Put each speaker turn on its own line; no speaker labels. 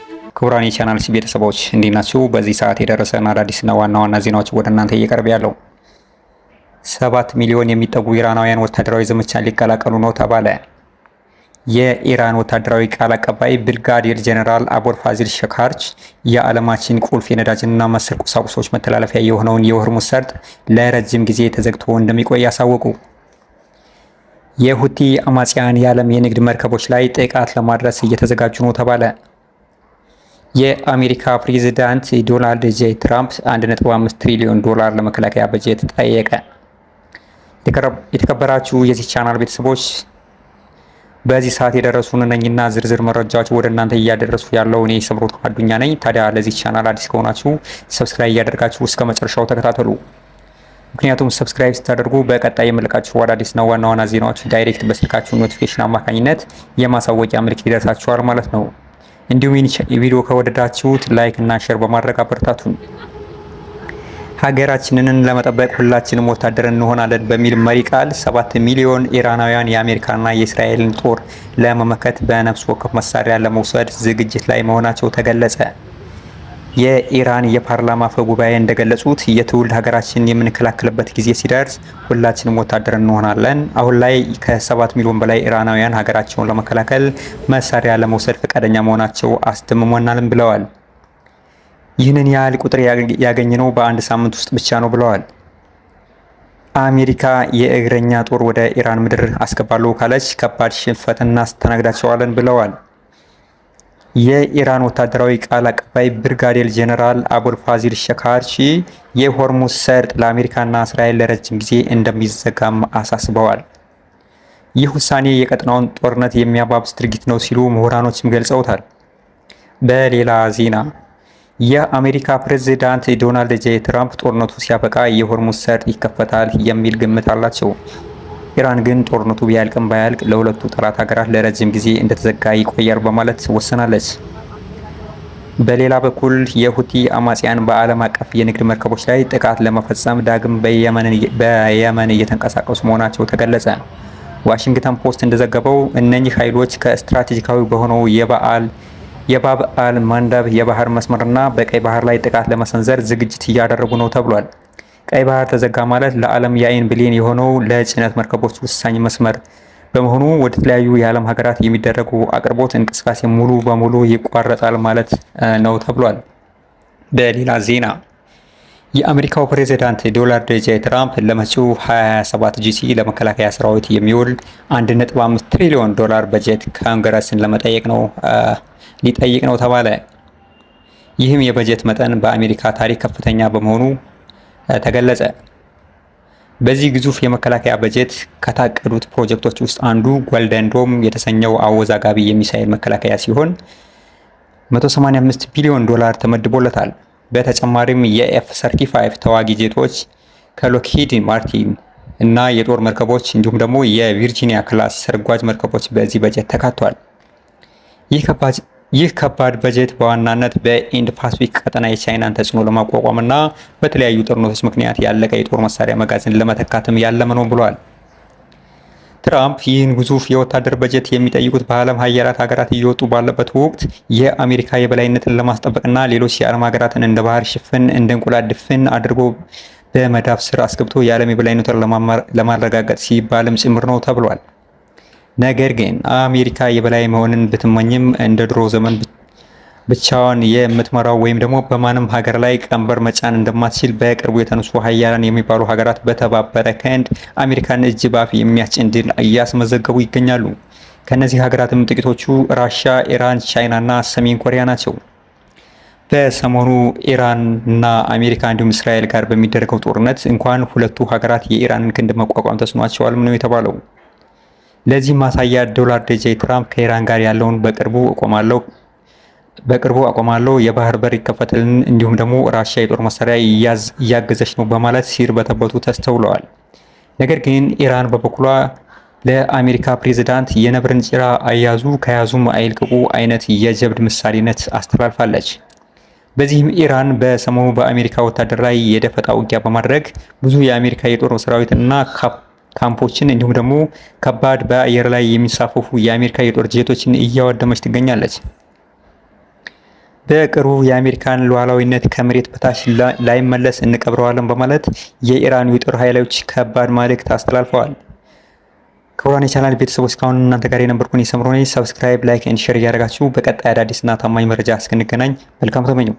ክቡራን የቻናል ቤተሰቦች እንዴት ናችሁ? በዚህ ሰዓት የደረሰን አዳዲስና ዋና ዋና ዜናዎች ወደ እናንተ እየቀርብ ያለው 7 ሚሊዮን የሚጠጉ ኢራናውያን ወታደራዊ ዘመቻን ሊቀላቀሉ ነው ተባለ። የኢራን ወታደራዊ ቃል አቀባይ ብርጋዴር ጀነራል አቦል ፋዚል ሸካርች የዓለማችን ቁልፍ የነዳጅና መሰል ቁሳቁሶች መተላለፊያ የሆነውን የሆርሙዝ ሰርጥ ለረጅም ጊዜ ተዘግቶ እንደሚቆይ ያሳወቁ። የሁቲ አማጽያን የዓለም የንግድ መርከቦች ላይ ጥቃት ለማድረስ እየተዘጋጁ ነው ተባለ። የአሜሪካ ፕሬዝዳንት ዶናልድ ጄ ትራምፕ 1.5 ትሪሊዮን ዶላር ለመከላከያ በጀት ጠየቀ። የተከበራችሁ የዚህ ቻናል ቤተሰቦች በዚህ ሰዓት የደረሱን እነኝና ዝርዝር መረጃዎች ወደ እናንተ እያደረሱ ያለው እኔ ስምሩት አዱኛ ነኝ። ታዲያ ለዚህ ቻናል አዲስ ከሆናችሁ ሰብስክራይብ እያደረጋችሁ እስከ መጨረሻው ተከታተሉ። ምክንያቱም ሰብስክራይብ ስታደርጉ በቀጣይ የምለቃችሁ አዳዲስና ዋና ዋና ዜናዎች ዳይሬክት በስልካችሁ ኖቲፊኬሽን አማካኝነት የማሳወቂያ ምልክት ይደርሳችኋል ማለት ነው። እንዲሁም ቪዲዮ ከወደዳችሁት ላይክ እና ሼር በማድረግ አበረታቱን። ሀገራችንን ለመጠበቅ ሁላችንም ወታደር እንሆናለን በሚል መሪ ቃል 7 ሚሊዮን ኢራናውያን የአሜሪካና የእስራኤልን ጦር ለመመከት በነፍስ ወከፍ መሳሪያ ለመውሰድ ዝግጅት ላይ መሆናቸው ተገለጸ። የኢራን የፓርላማ አፈ ጉባኤ እንደገለጹት የትውልድ ሀገራችንን የምንከላከልበት ጊዜ ሲደርስ ሁላችንም ወታደር እንሆናለን። አሁን ላይ ከ7 ሚሊዮን በላይ ኢራናውያን ሀገራቸውን ለመከላከል መሳሪያ ለመውሰድ ፈቃደኛ መሆናቸው አስደምሞናልም ብለዋል። ይህንን ያህል ቁጥር ያገኘነው በአንድ ሳምንት ውስጥ ብቻ ነው ብለዋል። አሜሪካ የእግረኛ ጦር ወደ ኢራን ምድር አስገባለሁ ካለች ከባድ ሽንፈት እናስተናግዳቸዋለን ብለዋል። የኢራን ወታደራዊ ቃል አቀባይ ብርጋዴር ጀነራል አቦል ፋዚል ሸካርቺ የሆርሙዝ ሰርጥ ለአሜሪካና እስራኤል ለረጅም ጊዜ እንደሚዘጋም አሳስበዋል። ይህ ውሳኔ የቀጠናውን ጦርነት የሚያባብስ ድርጊት ነው ሲሉ ምሁራኖችም ገልጸውታል። በሌላ ዜና የአሜሪካ ፕሬዝዳንት ዶናልድ ጄ ትራምፕ ጦርነቱ ሲያበቃ የሆርሙዝ ሰርጥ ይከፈታል የሚል ግምት አላቸው። ኢራን ግን ጦርነቱ ቢያልቅም ባያልቅ ለሁለቱ ጠላት ሀገራት ለረጅም ጊዜ እንደተዘጋ ይቆያል በማለት ወስናለች። በሌላ በኩል የሁቲ አማጽያን በዓለም አቀፍ የንግድ መርከቦች ላይ ጥቃት ለመፈጸም ዳግም በየመን እየተንቀሳቀሱ መሆናቸው ተገለጸ። ዋሽንግተን ፖስት እንደዘገበው እነኚህ ኃይሎች ከስትራቴጂካዊ በሆነው የባብ አል ማንዳብ የባህር መስመርና በቀይ ባህር ላይ ጥቃት ለመሰንዘር ዝግጅት እያደረጉ ነው ተብሏል። ቀይ ባህር ተዘጋ ማለት ለዓለም የአይን ብሌን የሆነው ለጭነት መርከቦች ወሳኝ መስመር በመሆኑ ወደ ተለያዩ የዓለም ሀገራት የሚደረጉ አቅርቦት እንቅስቃሴ ሙሉ በሙሉ ይቋረጣል ማለት ነው ተብሏል። በሌላ ዜና የአሜሪካው ፕሬዝዳንት ዶናልድ ጄ ትራምፕ ለመጪው 2027 ጂሲ ለመከላከያ ሰራዊት የሚውል 1.5 ትሪሊዮን ዶላር በጀት ኮንግረስን ሊጠይቅ ነው ተባለ። ይህም የበጀት መጠን በአሜሪካ ታሪክ ከፍተኛ በመሆኑ ተገለጸ። በዚህ ግዙፍ የመከላከያ በጀት ከታቀዱት ፕሮጀክቶች ውስጥ አንዱ ጎልደን ዶም የተሰኘው አወዛጋቢ የሚሳኤል መከላከያ ሲሆን 185 ቢሊዮን ዶላር ተመድቦለታል። በተጨማሪም የኤፍ-35 ተዋጊ ጄቶች ከሎክሂድ ማርቲን እና የጦር መርከቦች እንዲሁም ደግሞ የቪርጂኒያ ክላስ ሰርጓጅ መርከቦች በዚህ በጀት ተካቷል። ይህ ከባድ በጀት በዋናነት በኢንድ ፓሲፊክ ቀጠና የቻይናን ተጽዕኖ ለማቋቋምና በተለያዩ ጦርነቶች ምክንያት ያለቀ የጦር መሳሪያ መጋዘን ለመተካትም ያለመ ነው ብለዋል። ትራምፕ ይህን ግዙፍ የወታደር በጀት የሚጠይቁት በዓለም ሀገራት እየወጡ ባለበት ወቅት የአሜሪካ የበላይነትን ለማስጠበቅና ሌሎች የዓለም ሀገራትን እንደ ባህር ሽፍን እንደ እንቁላል ድፍን አድርጎ በመዳፍ ስር አስገብቶ የዓለም የበላይነትን ለማረጋገጥ ሲባልም ጭምር ነው ተብሏል። ነገር ግን አሜሪካ የበላይ መሆንን ብትመኝም እንደ ድሮ ዘመን ብቻዋን የምትመራው ወይም ደግሞ በማንም ሀገር ላይ ቀንበር መጫን እንደማትችል በቅርቡ የተነሱ ሀያላን የሚባሉ ሀገራት በተባበረ ክንድ አሜሪካን እጅ ባፍ የሚያስጭን ድል እያስመዘገቡ ይገኛሉ። ከነዚህ ሀገራትም ጥቂቶቹ ራሽያ፣ ኢራን፣ ቻይና እና ሰሜን ኮሪያ ናቸው። በሰሞኑ ኢራን እና አሜሪካ እንዲሁም እስራኤል ጋር በሚደረገው ጦርነት እንኳን ሁለቱ ሀገራት የኢራንን ክንድ መቋቋም ተስኗቸዋል ነው የተባለው። ለዚህ ማሳያ ዶናልድ ጄ ትራምፕ ከኢራን ጋር ያለውን በቅርቡ አቆማለሁ፣ የባህር በር ይከፈትልን፣ እንዲሁም ደግሞ ራሽያ የጦር መሳሪያ እያገዘች ነው በማለት ሲርበተበቱ ተስተውለዋል። ነገር ግን ኢራን በበኩሏ ለአሜሪካ ፕሬዝዳንት የነብርን ጭራ አያዙ ከያዙም አይልቅቁ አይነት የጀብድ ምሳሌነት አስተላልፋለች። በዚህም ኢራን በሰሞኑ በአሜሪካ ወታደር ላይ የደፈጣ ውጊያ በማድረግ ብዙ የአሜሪካ የጦር ሰራዊትና ካምፖችን እንዲሁም ደግሞ ከባድ በአየር ላይ የሚሳፈፉ የአሜሪካ የጦር ጄቶችን እያወደመች ትገኛለች። በቅርቡ የአሜሪካን ሉዓላዊነት ከመሬት በታች ላይመለስ እንቀብረዋለን በማለት የኢራን የጦር ኃይሎች ከባድ መልእክት አስተላልፈዋል። ክቡራን የቻናል ቤተሰቦች እስካሁን እናንተ ጋር የነበርኩን የሰምሮ ነኝ። ሰብስክራይብ፣ ላይክ ኤንድ ሼር እያደረጋችሁ በቀጣይ አዳዲስና ታማኝ መረጃ እስክንገናኝ መልካም ተመኘው።